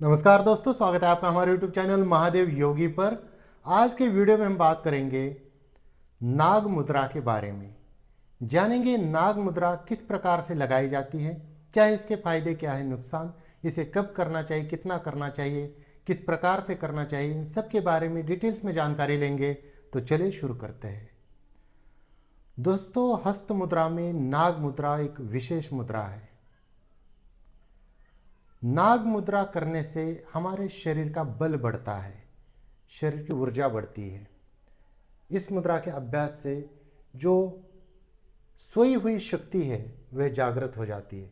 नमस्कार दोस्तों, स्वागत है आपका हमारे YouTube चैनल महादेव योगी पर। आज के वीडियो में हम बात करेंगे नाग मुद्रा के बारे में। जानेंगे नाग मुद्रा किस प्रकार से लगाई जाती है, क्या है इसके फायदे, क्या है नुकसान, इसे कब करना चाहिए, कितना करना चाहिए, किस प्रकार से करना चाहिए, इन सब के बारे में डिटेल्स में जानकारी लेंगे। तो चलिए शुरू करते हैं। दोस्तों, हस्त मुद्रा में नाग मुद्रा एक विशेष मुद्रा है। नाग मुद्रा करने से हमारे शरीर का बल बढ़ता है, शरीर की ऊर्जा बढ़ती है। इस मुद्रा के अभ्यास से जो सोई हुई शक्ति है वह जागृत हो जाती है।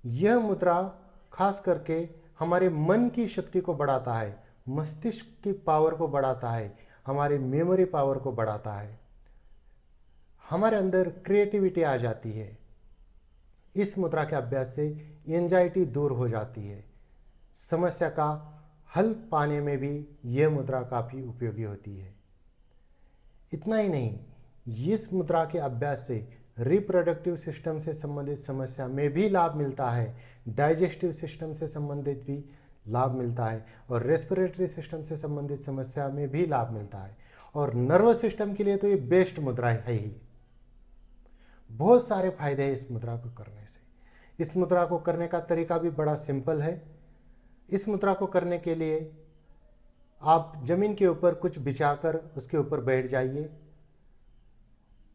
यह मुद्रा खास करके हमारे मन की शक्ति को बढ़ाता है, मस्तिष्क की पावर को बढ़ाता है, हमारे मेमोरी पावर को बढ़ाता है, हमारे अंदर क्रिएटिविटी आ जाती है। इस मुद्रा के अभ्यास से एंजाइटी दूर हो जाती है। समस्या का हल पाने में भी यह मुद्रा काफ़ी उपयोगी होती है। इतना ही नहीं, इस मुद्रा के अभ्यास से रिप्रोडक्टिव सिस्टम से संबंधित समस्या में भी लाभ मिलता है, डाइजेस्टिव सिस्टम से संबंधित भी लाभ मिलता है, और रेस्पिरेटरी सिस्टम से संबंधित समस्या में भी लाभ मिलता है। और नर्वस सिस्टम के लिए तो ये बेस्ट मुद्रा है ही। बहुत सारे फायदे हैं इस मुद्रा को करने से। इस मुद्रा को करने का तरीका भी बड़ा सिंपल है। इस मुद्रा को करने के लिए आप जमीन के ऊपर कुछ बिछाकर उसके ऊपर बैठ जाइए।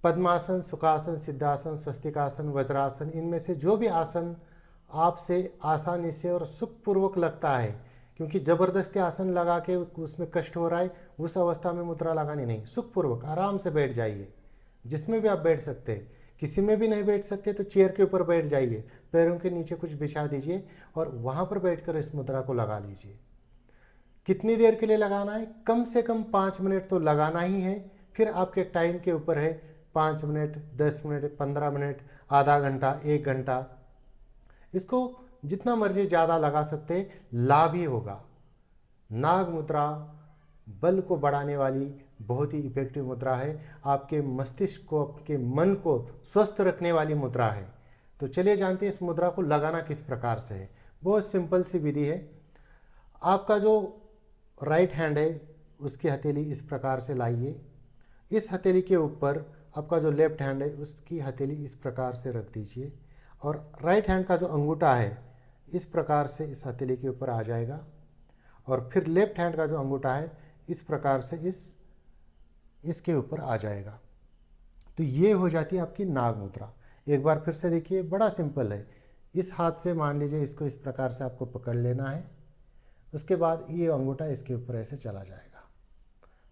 पद्मासन, सुखासन, सिद्धासन, स्वस्तिकासन, वज्रासन, इनमें से जो भी आसन आपसे आसानी से और सुखपूर्वक लगता है, क्योंकि ज़बरदस्ती आसन लगा के उसमें कष्ट हो रहा है, उस अवस्था में मुद्रा लगानी नहीं। सुखपूर्वक आराम से बैठ जाइए, जिसमें भी आप बैठ सकते हैं। किसी में भी नहीं बैठ सकते तो चेयर के ऊपर बैठ जाइए, पैरों के नीचे कुछ बिछा दीजिए और वहाँ पर बैठकर इस मुद्रा को लगा लीजिए। कितनी देर के लिए लगाना है? कम से कम 5 मिनट तो लगाना ही है। फिर आपके टाइम के ऊपर है, 5 मिनट, 10 मिनट, 15 मिनट, आधा घंटा, 1 घंटा। इसको जितना मर्जी ज़्यादा लगा सकते, लाभ ही होगा। नाग मुद्रा बल को बढ़ाने वाली बहुत ही इफेक्टिव मुद्रा है। आपके मस्तिष्क को, आपके मन को स्वस्थ रखने वाली मुद्रा है। तो चलिए जानते हैं इस मुद्रा को लगाना किस प्रकार से है। बहुत सिंपल सी विधि है। आपका जो राइट हैंड है उसकी हथेली इस प्रकार से लाइए। इस हथेली के ऊपर आपका जो लेफ्ट हैंड है उसकी हथेली इस प्रकार से रख दीजिए, और राइट हैंड का जो अंगूठा है इस प्रकार से इस हथेली के ऊपर आ जाएगा, और फिर लेफ्ट हैंड का जो अंगूठा है इस प्रकार से इसके ऊपर आ जाएगा। तो ये हो जाती है आपकी नाग मुद्रा। एक बार फिर से देखिए, बड़ा सिंपल है। इस हाथ से मान लीजिए इसको इस प्रकार से आपको पकड़ लेना है, उसके बाद ये अंगूठा इसके ऊपर ऐसे चला जाएगा।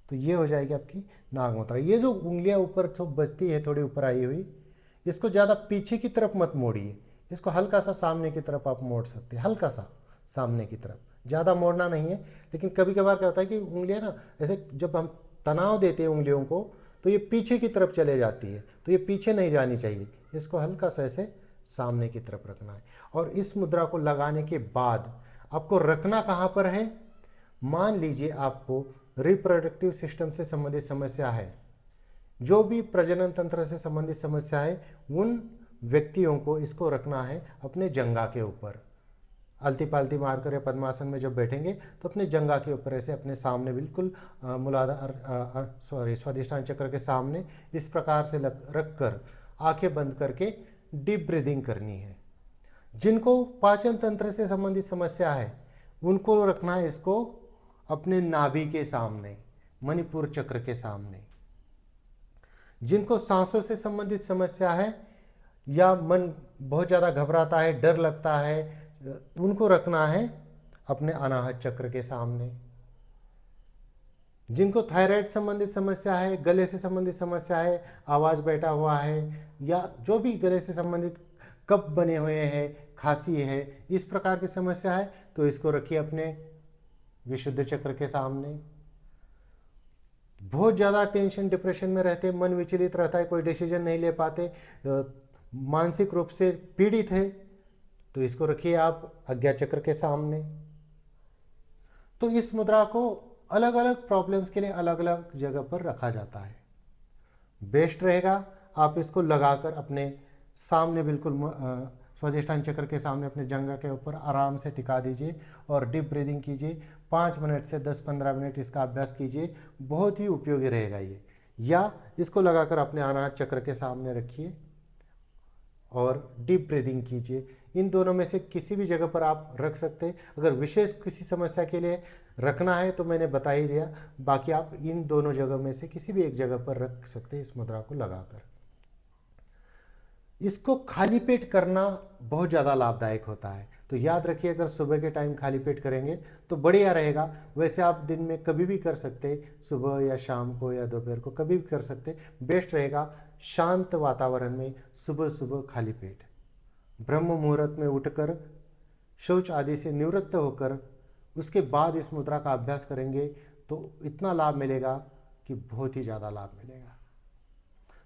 तो ये हो जाएगी आपकी नाग मुद्रा। ये जो उंगलियां ऊपर जो बचती है थोड़ी ऊपर आई हुई, इसको ज़्यादा पीछे की तरफ मत मोड़िए, इसको हल्का सा सामने की तरफ आप मोड़ सकते हैं, हल्का सा सामने की तरफ, ज़्यादा मोड़ना नहीं है। लेकिन कभी कभार क्या होता है कि उंगलियां ना ऐसे जब हम तनाव देते हैं उंगलियों को तो ये पीछे की तरफ चले जाती है, तो ये पीछे नहीं जानी चाहिए। इसको हल्का सा ऐसे सामने की तरफ रखना है। और इस मुद्रा को लगाने के बाद आपको रखना कहाँ पर है? मान लीजिए आपको रिप्रोडक्टिव सिस्टम से संबंधित समस्या है, जो भी प्रजनन तंत्र से संबंधित समस्या है, उन व्यक्तियों को इसको रखना है अपने जंघा के ऊपर। आलती पालती मारकर या पद्मासन में जब बैठेंगे तो अपने जंघा के ऊपर ऐसे अपने सामने बिल्कुल स्वादिष्टान चक्र के सामने इस प्रकार से रख कर आंखें बंद करके डीप ब्रीदिंग करनी है। जिनको पाचन तंत्र से संबंधित समस्या है उनको रखना है इसको अपने नाभि के सामने, मणिपुर चक्र के सामने। जिनको सांसों से संबंधित समस्या है या मन बहुत ज़्यादा घबराता है, डर लगता है, उनको रखना है अपने अनाहत चक्र के सामने। जिनको थायराइड संबंधित समस्या है, गले से संबंधित समस्या है, आवाज़ बैठा हुआ है, या जो भी गले से संबंधित कफ बने हुए हैं, खांसी है, इस प्रकार की समस्या है, तो इसको रखिए अपने विशुद्ध चक्र के सामने। बहुत ज़्यादा टेंशन डिप्रेशन में रहते, मन विचलित रहता है, कोई डिसीजन नहीं ले पाते, मानसिक रूप से पीड़ित है, तो इसको रखिए आप आज्ञा चक्र के सामने। तो इस मुद्रा को अलग अलग प्रॉब्लम्स के लिए अलग अलग जगह पर रखा जाता है। बेस्ट रहेगा आप इसको लगाकर अपने सामने बिल्कुल स्वादिष्टान चक्र के सामने अपने जंघा के ऊपर आराम से टिका दीजिए और डीप ब्रीदिंग कीजिए। 5 मिनट से 10-15 मिनट इसका अभ्यास कीजिए, बहुत ही उपयोगी रहेगा ये। या इसको लगाकर अपने अनाहत चक्र के सामने रखिए और डीप ब्रीदिंग कीजिए। इन दोनों में से किसी भी जगह पर आप रख सकते हैं। अगर विशेष किसी समस्या के लिए रखना है तो मैंने बता ही दिया, बाकी आप इन दोनों जगह में से किसी भी एक जगह पर रख सकते हैं इस मुद्रा को लगाकर। इसको खाली पेट करना बहुत ज़्यादा लाभदायक होता है, तो याद रखिए अगर सुबह के टाइम खाली पेट करेंगे तो बढ़िया रहेगा। वैसे आप दिन में कभी भी कर सकते, सुबह या शाम को या दोपहर को कभी भी कर सकते। बेस्ट रहेगा शांत वातावरण में सुबह सुबह खाली पेट, ब्रह्म मुहूर्त में उठकर शौच आदि से निवृत्त होकर उसके बाद इस मुद्रा का अभ्यास करेंगे तो इतना लाभ मिलेगा कि बहुत ही ज़्यादा लाभ मिलेगा।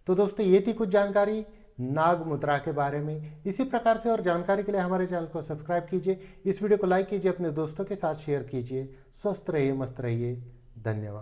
तो दोस्तों ये थी कुछ जानकारी नाग मुद्रा के बारे में। इसी प्रकार से और जानकारी के लिए हमारे चैनल को सब्सक्राइब कीजिए, इस वीडियो को लाइक कीजिए, अपने दोस्तों के साथ शेयर कीजिए। स्वस्थ रहिए, मस्त रहिए। धन्यवाद।